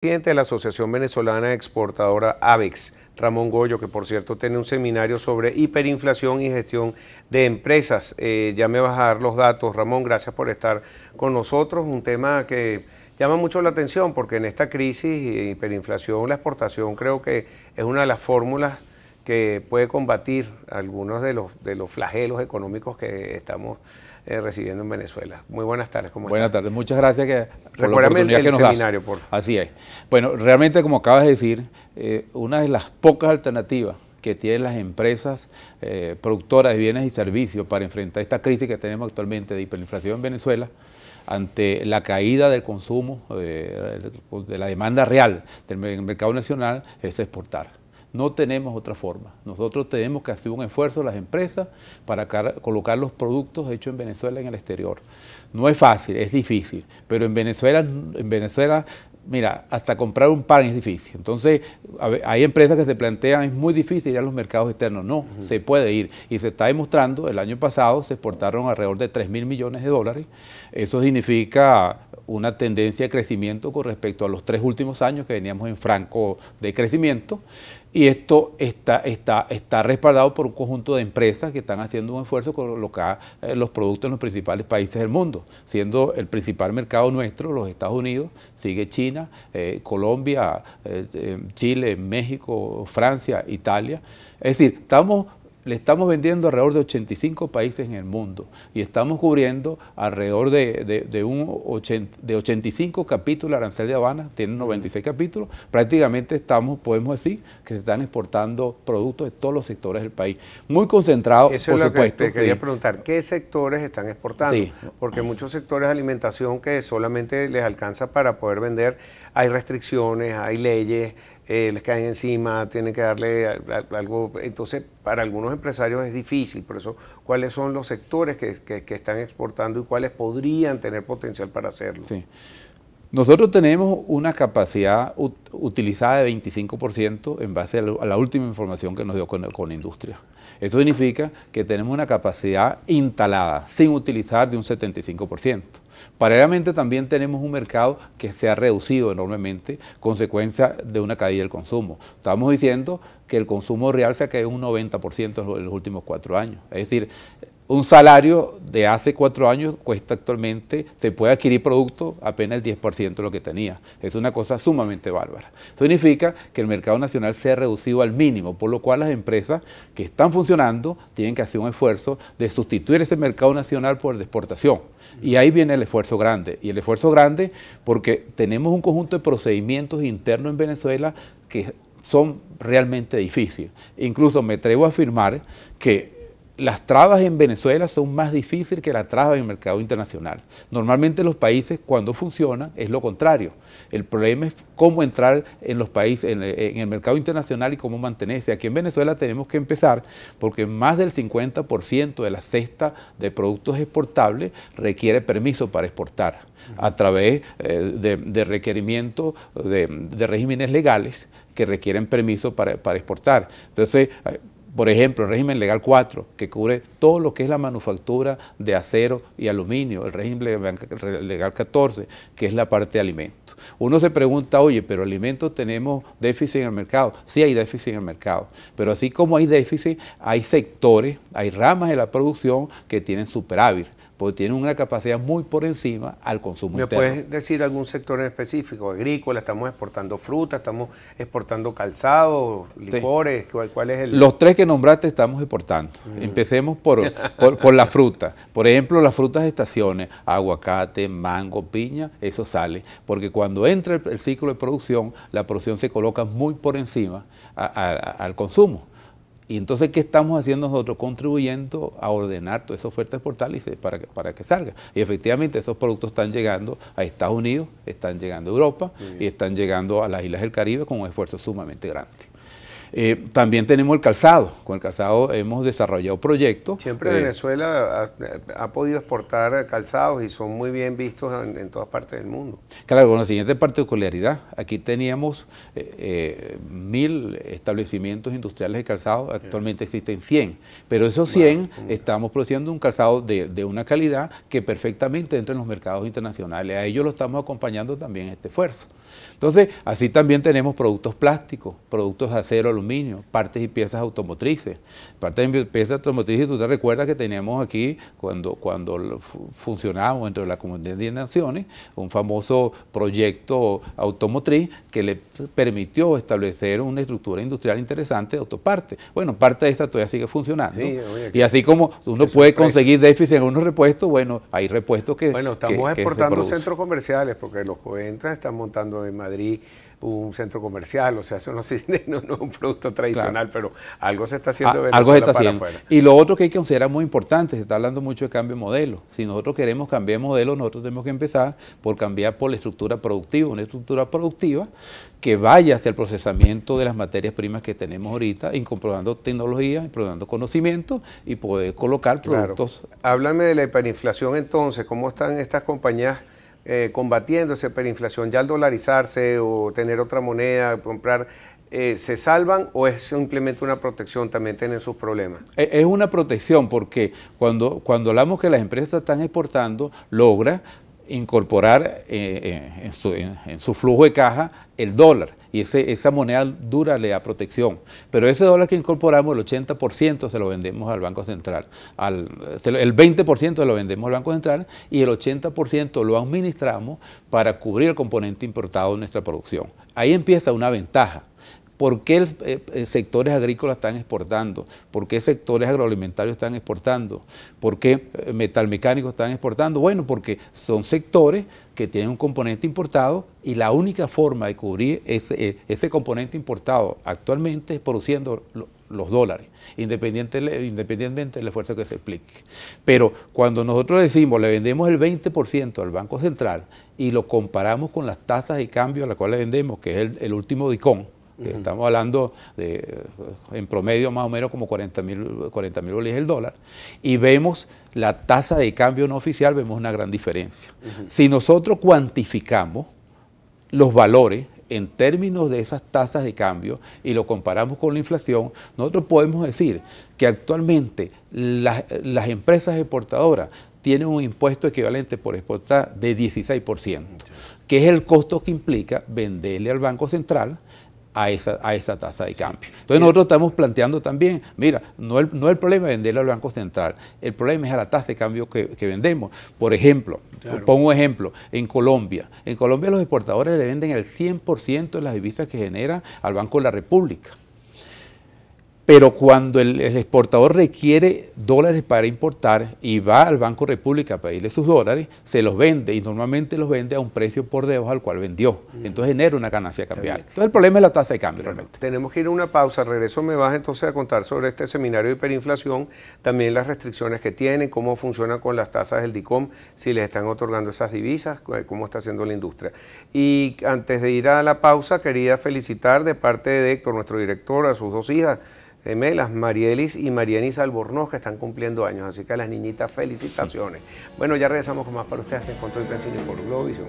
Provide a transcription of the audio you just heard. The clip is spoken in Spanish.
Presidente de la Asociación Venezolana Exportadora AVEX, Ramón Goyo, que por cierto tiene un seminario sobre hiperinflación y gestión de empresas. Ya me vas a dar los datos, Ramón, gracias por estar con nosotros. Un tema que llama mucho la atención porque en esta crisis de hiperinflación, la exportación creo que es una de las fórmulas que puede combatir algunos de los flagelos económicos que estamos residiendo en Venezuela. Muy buenas tardes, ¿cómo estás? Buenas tardes, muchas gracias por la Recuérdame oportunidad que nos seminario, das. por favor. Así es. Bueno, realmente como acabas de decir, una de las pocas alternativas que tienen las empresas productoras de bienes y servicios para enfrentar esta crisis que tenemos actualmente de hiperinflación en Venezuela, ante la caída del consumo, de la demanda real del mercado nacional, es exportar. No tenemos otra forma. Nosotros tenemos que hacer un esfuerzo las empresas para colocar los productos hechos en Venezuela en el exterior. No es fácil, es difícil, pero en Venezuela, mira, hasta comprar un pan es difícil. Entonces, hay empresas que se plantean, es muy difícil ir a los mercados externos. No, se puede ir. Y se está demostrando, el año pasado se exportaron alrededor de 3.000 millones de dólares. Eso significa una tendencia de crecimiento con respecto a los 3 últimos años que veníamos en franco de crecimiento. Y esto está respaldado por un conjunto de empresas que están haciendo un esfuerzo por colocar los productos en los principales países del mundo, siendo el principal mercado nuestro los Estados Unidos, sigue China, Colombia, Chile, México, Francia, Italia. Es decir, le estamos vendiendo alrededor de 85 países en el mundo y estamos cubriendo alrededor de 85 capítulos. Arancel de Habana tiene 96 capítulos. Prácticamente podemos decir que se están exportando productos de todos los sectores del país. Muy concentrados, eso por es lo supuesto. Que te quería preguntar, ¿qué sectores están exportando? Sí. Porque muchos sectores de alimentación que solamente les alcanza para poder vender, hay restricciones, hay leyes, les caen encima, tienen que darle algo. Entonces, para algunos empresarios es difícil. Por eso, ¿cuáles son los sectores que están exportando y cuáles podrían tener potencial para hacerlo? Sí. Nosotros tenemos una capacidad utilizada de 25% en base a la última información que nos dio con industria. Eso significa que tenemos una capacidad instalada, sin utilizar, de un 75%. Paralelamente también tenemos un mercado que se ha reducido enormemente, consecuencia de una caída del consumo. Estamos diciendo que el consumo real se ha caído un 90% en los últimos 4 años. Es decir, un salario de hace 4 años cuesta actualmente, se puede adquirir producto apenas el 10% de lo que tenía. Es una cosa sumamente bárbara. Eso significa que el mercado nacional se ha reducido al mínimo, por lo cual las empresas que están funcionando tienen que hacer un esfuerzo de sustituir ese mercado nacional por el de exportación. Y ahí viene el esfuerzo grande. Y el esfuerzo grande porque tenemos un conjunto de procedimientos internos en Venezuela que son realmente difíciles. Incluso me atrevo a afirmar que las trabas en Venezuela son más difíciles que las trabas en el mercado internacional. Normalmente los países, cuando funcionan, es lo contrario. El problema es cómo entrar en los países, en el mercado internacional y cómo mantenerse. Aquí en Venezuela tenemos que empezar porque más del 50% de la cesta de productos exportables requiere permiso para exportar a través de requerimientos de regímenes legales que requieren permiso para exportar. Entonces, por ejemplo, el régimen legal 4, que cubre todo lo que es la manufactura de acero y aluminio, el régimen legal 14, que es la parte de alimentos. Uno se pregunta, oye, pero alimentos tenemos déficit en el mercado. Sí hay déficit en el mercado, pero así como hay déficit, hay sectores, hay ramas de la producción que tienen superávit, porque tienen una capacidad muy por encima al consumo interno. ¿Me puedes decir algún sector en específico? Agrícola, estamos exportando fruta, estamos exportando calzado, licores, sí. ¿Cuál es el...? Los 3 que nombraste estamos exportando. Empecemos por la fruta. Por ejemplo, las frutas de estaciones, aguacate, mango, piña, eso sale. Porque cuando entra el ciclo de producción, la producción se coloca muy por encima al consumo. Y entonces, ¿qué estamos haciendo nosotros? Contribuyendo a ordenar toda esa oferta exportable para que salga. Y efectivamente esos productos están llegando a Estados Unidos, están llegando a Europa y están llegando a las islas del Caribe con un esfuerzo sumamente grande. También tenemos el calzado. Con el calzado hemos desarrollado proyectos. Siempre Venezuela ha podido exportar calzados y son muy bien vistos en todas partes del mundo. Claro, con la siguiente particularidad. Aquí teníamos 1.000 establecimientos industriales de calzado, actualmente existen 100, pero esos 100 estamos produciendo un calzado de una calidad que perfectamente entra en los mercados internacionales. A ellos lo estamos acompañando también en este esfuerzo. Entonces, así también tenemos productos plásticos, productos de acero, aluminio, partes y piezas automotrices. Partes y piezas automotrices, tú te recuerdas que teníamos aquí, cuando funcionábamos dentro de la Comunidad de Naciones, un famoso proyecto automotriz que le permitió establecer una estructura industrial interesante de autopartes. Bueno, parte de esta todavía sigue funcionando. Sí, oye, y así como uno puede conseguir déficit en unos repuestos, bueno, hay repuestos que... Bueno, estamos exportando centros comerciales porque los Coventrans están montando en Madrid un centro comercial, o sea, eso no es un producto tradicional, claro, pero algo se está haciendo de Venezuela para afuera. Y lo otro que hay que considerar muy importante, se está hablando mucho de cambio de modelo. Si nosotros queremos cambiar de modelo, nosotros tenemos que empezar por cambiar por la estructura productiva, una estructura productiva que vaya hacia el procesamiento de las materias primas que tenemos ahorita, incorporando tecnología, incorporando conocimiento y poder colocar productos. Claro. Háblame de la hiperinflación entonces, ¿cómo están estas compañías combatiendo esa hiperinflación? ¿Ya al dolarizarse o tener otra moneda, comprar, se salvan o es simplemente una protección? También tienen sus problemas. Es una protección porque cuando hablamos que las empresas están exportando, logra incorporar en su flujo de caja el dólar, y esa moneda dura le da protección. Pero ese dólar que incorporamos, el 80% se lo vendemos al Banco Central, el 20% lo vendemos al Banco Central y el 80% lo administramos para cubrir el componente importado de nuestra producción. Ahí empieza una ventaja. ¿Por qué sectores agrícolas están exportando? ¿Por qué sectores agroalimentarios están exportando? ¿Por qué metalmecánicos están exportando? Bueno, porque son sectores que tienen un componente importado y la única forma de cubrir ese componente importado actualmente es produciendo los dólares, independientemente del esfuerzo que se aplique. Pero cuando nosotros decimos, le vendemos el 20% al Banco Central y lo comparamos con las tasas de cambio a las cuales le vendemos, que es el último DICOM, estamos hablando de, en promedio más o menos como 40.000 bolívares el dólar, y vemos la tasa de cambio no oficial, vemos una gran diferencia. Si nosotros cuantificamos los valores en términos de esas tasas de cambio y lo comparamos con la inflación, nosotros podemos decir que actualmente las empresas exportadoras tienen un impuesto equivalente por exportar de 16%, que es el costo que implica venderle al Banco Central a esa tasa de cambio. Entonces nosotros estamos planteando también, mira, no el problema es venderle al Banco Central, el problema es a la tasa de cambio que vendemos. Por ejemplo, pongo un ejemplo, en Colombia los exportadores le venden el 100% de las divisas que genera al Banco de la República. Pero cuando el exportador requiere dólares para importar y va al Banco República a pedirle sus dólares, se los vende y normalmente los vende a un precio por debajo al cual vendió. Entonces genera una ganancia cambiaria. Entonces el problema es la tasa de cambio realmente. Tenemos que ir a una pausa. Al regreso me vas entonces a contar sobre este seminario de hiperinflación, también las restricciones que tienen, cómo funcionan con las tasas del DICOM, si les están otorgando esas divisas, cómo está haciendo la industria. Y antes de ir a la pausa, quería felicitar de parte de Héctor, nuestro director, a sus dos hijas gemelas, Marielis y Marianis Albornoz, que están cumpliendo años, así que a las niñitas felicitaciones. Bueno, ya regresamos con más para ustedes en Control Cancino por Globovisión.